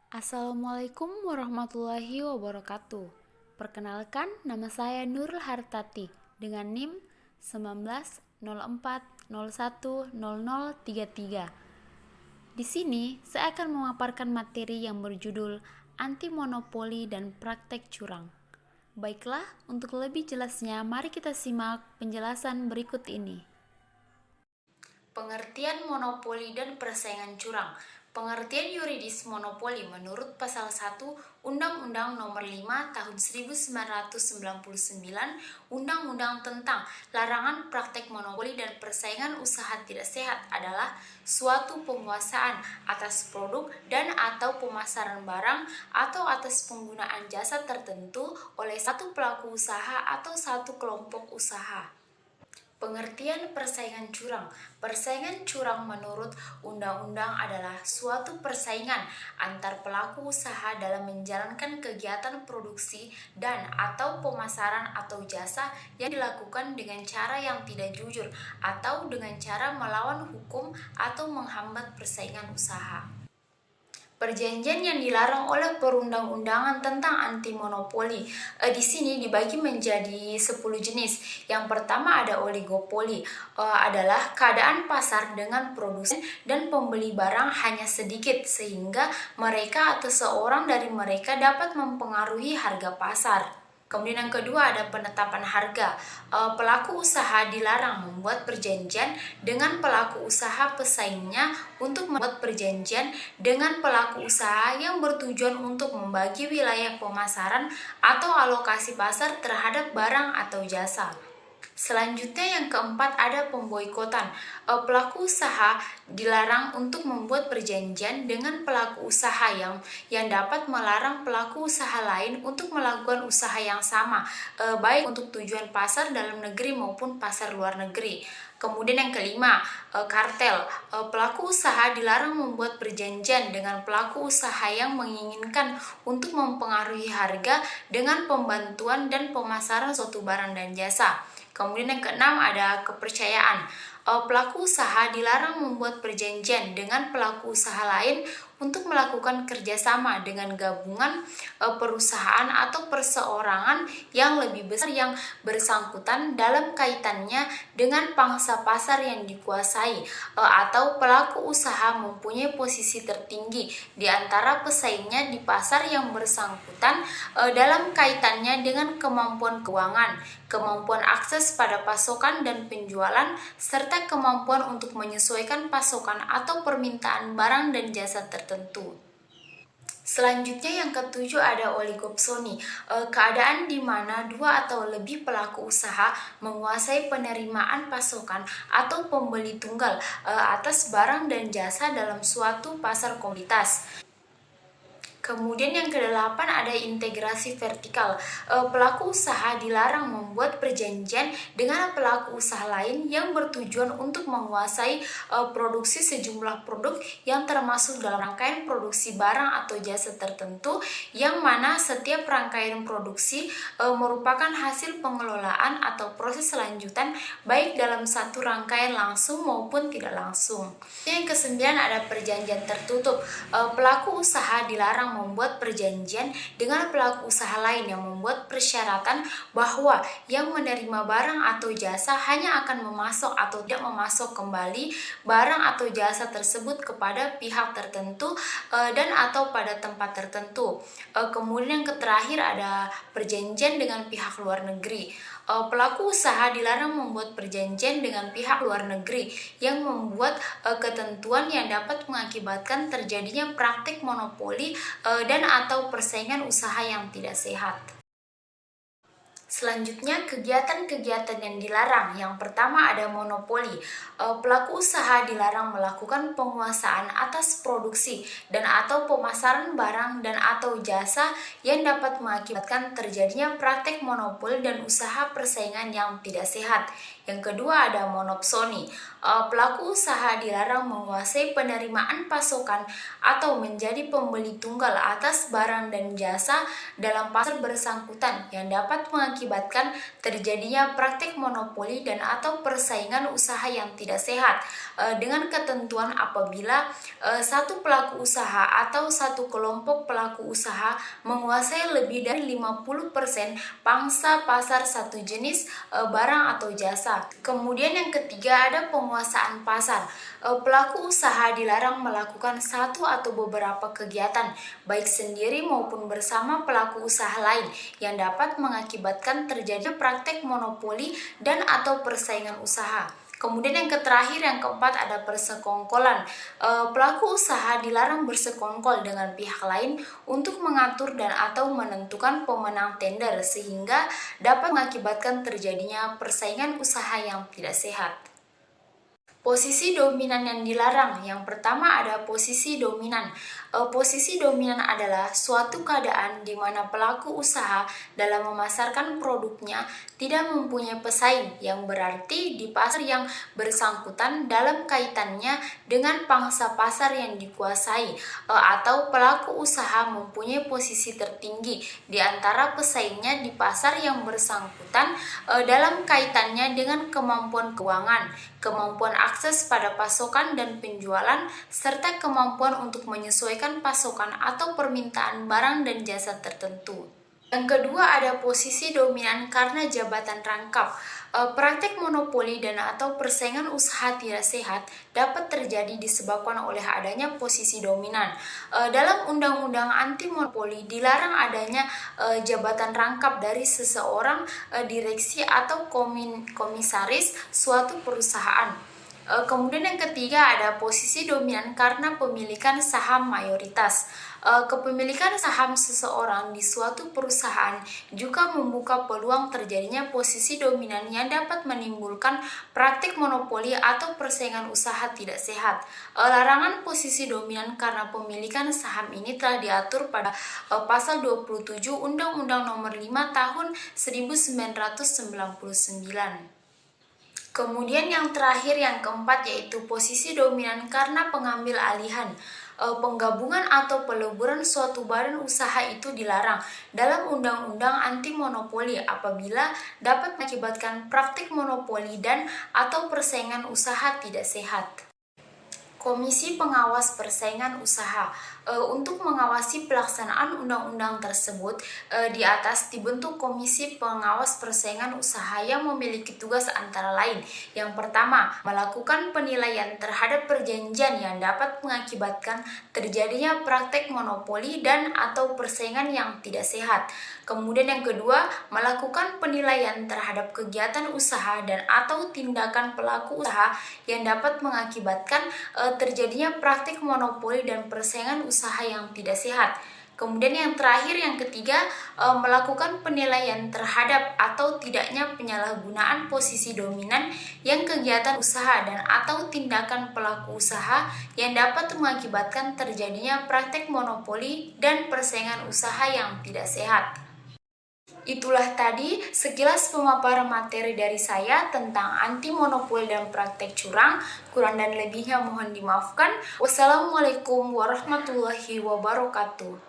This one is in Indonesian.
Assalamualaikum warahmatullahi wabarakatuh. Perkenalkan, nama saya Nurul Hartati dengan NIM 1904010033. Di sini, saya akan memaparkan materi yang berjudul Anti Monopoli dan Praktek Curang. Baiklah, untuk lebih jelasnya, mari kita simak penjelasan berikut ini. Pengertian monopoli dan persaingan curang. Pengertian yuridis monopoli menurut pasal 1 Undang-Undang Nomor 5 Tahun 1999, Undang-Undang tentang Larangan Praktek Monopoli dan Persaingan Usaha Tidak Sehat adalah suatu penguasaan atas produk dan atau pemasaran barang atau atas penggunaan jasa tertentu oleh satu pelaku usaha atau satu kelompok usaha. Pengertian persaingan curang. Persaingan curang menurut undang-undang adalah suatu persaingan antar pelaku usaha dalam menjalankan kegiatan produksi dan atau pemasaran atau jasa yang dilakukan dengan cara yang tidak jujur atau dengan cara melawan hukum atau menghambat persaingan usaha. Perjanjian yang dilarang oleh perundang-undangan tentang anti monopoli di sini dibagi menjadi 10 jenis. Yang pertama ada oligopoli, adalah keadaan pasar dengan produsen dan pembeli barang hanya sedikit sehingga mereka atau seorang dari mereka dapat mempengaruhi harga pasar. Kemudian yang kedua ada penetapan harga. Pelaku usaha dilarang membuat perjanjian dengan pelaku usaha pesaingnya untuk membuat perjanjian dengan pelaku usaha yang bertujuan untuk membagi wilayah pemasaran atau alokasi pasar terhadap barang atau jasa. Selanjutnya yang keempat ada pemboikotan. Pelaku usaha dilarang untuk membuat perjanjian dengan pelaku usaha yang dapat melarang pelaku usaha lain untuk melakukan usaha yang sama, baik untuk tujuan pasar dalam negeri maupun pasar luar negeri. Kemudian yang kelima, kartel. Pelaku usaha dilarang membuat perjanjian dengan pelaku usaha yang menginginkan untuk mempengaruhi harga dengan pembantuan dan pemasaran suatu barang dan jasa. Kemudian yang keenam ada kepercayaan. Pelaku usaha dilarang membuat perjanjian dengan pelaku usaha lain untuk melakukan kerjasama dengan gabungan perusahaan atau perseorangan yang lebih besar yang bersangkutan dalam kaitannya dengan pangsa pasar yang dikuasai, atau pelaku usaha mempunyai posisi tertinggi di antara pesaingnya di pasar yang bersangkutan dalam kaitannya dengan kemampuan keuangan, kemampuan akses pada pasokan dan penjualan, serta kemampuan untuk menyesuaikan pasokan atau permintaan barang dan jasa tertentu. Selanjutnya yang ketujuh ada oligopsoni, keadaan di mana dua atau lebih pelaku usaha menguasai penerimaan pasokan atau pembeli tunggal atas barang dan jasa dalam suatu pasar komoditas. Kemudian yang kedelapan ada integrasi vertikal. Pelaku usaha dilarang membuat perjanjian dengan pelaku usaha lain yang bertujuan untuk menguasai produksi sejumlah produk yang termasuk dalam rangkaian produksi barang atau jasa tertentu, yang mana setiap rangkaian produksi merupakan hasil pengelolaan atau proses lanjutan baik dalam satu rangkaian langsung maupun tidak langsung. Yang kesembilan ada perjanjian tertutup. Pelaku usaha dilarang membuat perjanjian dengan pelaku usaha lain yang membuat persyaratan bahwa yang menerima barang atau jasa hanya akan memasok atau tidak memasok kembali barang atau jasa tersebut kepada pihak tertentu dan atau pada tempat tertentu. Kemudian yang terakhir ada perjanjian dengan pihak luar negeri. Pelaku usaha dilarang membuat perjanjian dengan pihak luar negeri yang membuat ketentuan yang dapat mengakibatkan terjadinya praktik monopoli dan atau persaingan usaha yang tidak sehat. Selanjutnya, kegiatan-kegiatan yang dilarang. Yang pertama ada monopoli. Pelaku usaha dilarang melakukan penguasaan atas produksi dan atau pemasaran barang dan atau jasa yang dapat mengakibatkan terjadinya praktek monopoli dan usaha persaingan yang tidak sehat. Yang kedua ada monopsoni. Pelaku usaha dilarang menguasai penerimaan pasokan atau menjadi pembeli tunggal atas barang dan jasa dalam pasar bersangkutan yang dapat mengakibatkan terjadinya praktik monopoli dan atau persaingan usaha yang tidak sehat, dengan ketentuan apabila satu pelaku usaha atau satu kelompok pelaku usaha menguasai lebih dari 50% pangsa pasar satu jenis barang atau jasa. Kemudian yang ketiga ada penguasaan pasar. Pelaku usaha dilarang melakukan satu atau beberapa kegiatan baik sendiri maupun bersama pelaku usaha lain yang dapat mengakibatkan terjadinya praktek monopoli dan atau persaingan usaha. Kemudian yang terakhir, yang keempat ada persekongkolan. Pelaku usaha dilarang bersekongkol dengan pihak lain untuk mengatur dan atau menentukan pemenang tender sehingga dapat mengakibatkan terjadinya persaingan usaha yang tidak sehat. Posisi dominan yang dilarang. Yang pertama ada posisi dominan. Posisi dominan adalah suatu keadaan di mana pelaku usaha dalam memasarkan produknya tidak mempunyai pesaing, yang berarti di pasar yang bersangkutan dalam kaitannya dengan pangsa pasar yang dikuasai, atau pelaku usaha mempunyai posisi tertinggi di antara pesaingnya di pasar yang bersangkutan dalam kaitannya dengan kemampuan keuangan, kemampuan akses pada pasokan dan penjualan, serta kemampuan untuk menyesuaikan pasokan atau permintaan barang dan jasa tertentu. Yang kedua ada posisi dominan karena jabatan rangkap. Praktek monopoli dan atau persaingan usaha tidak sehat dapat terjadi disebabkan oleh adanya posisi dominan. Dalam Undang-Undang Anti Monopoli dilarang adanya jabatan rangkap dari seseorang, direksi atau komisaris suatu perusahaan. Kemudian yang ketiga ada posisi dominan karena pemilikan saham mayoritas. Kepemilikan saham seseorang di suatu perusahaan juga membuka peluang terjadinya posisi dominan yang dapat menimbulkan praktik monopoli atau persaingan usaha tidak sehat. Larangan posisi dominan karena pemilikan saham ini telah diatur pada pasal 27 Undang-Undang Nomor 5 Tahun 1999. Kemudian yang terakhir, yang keempat, yaitu posisi dominan karena pengambil alihan. Penggabungan atau peleburan suatu badan usaha itu dilarang dalam Undang-Undang Anti Monopoli apabila dapat mengakibatkan praktik monopoli dan atau persaingan usaha tidak sehat. Komisi Pengawas Persaingan Usaha. Untuk mengawasi pelaksanaan undang-undang tersebut, di atas dibentuk Komisi Pengawas Persaingan Usaha yang memiliki tugas antara lain. Yang pertama, melakukan penilaian terhadap perjanjian yang dapat mengakibatkan terjadinya praktek monopoli dan atau persaingan yang tidak sehat. Kemudian yang kedua, melakukan penilaian terhadap kegiatan usaha dan atau tindakan pelaku usaha yang dapat mengakibatkan terjadinya praktik monopoli dan persaingan usaha yang tidak sehat. Kemudian yang terakhir, yang ketiga, melakukan penilaian terhadap atau tidaknya penyalahgunaan posisi dominan yang kegiatan usaha dan atau tindakan pelaku usaha yang dapat mengakibatkan terjadinya praktik monopoli dan persaingan usaha yang tidak sehat. Itulah tadi sekilas pemaparan materi dari saya tentang anti monopoli dan praktek curang. Kurang dan lebihnya mohon dimaafkan. Wassalamualaikum warahmatullahi wabarakatuh.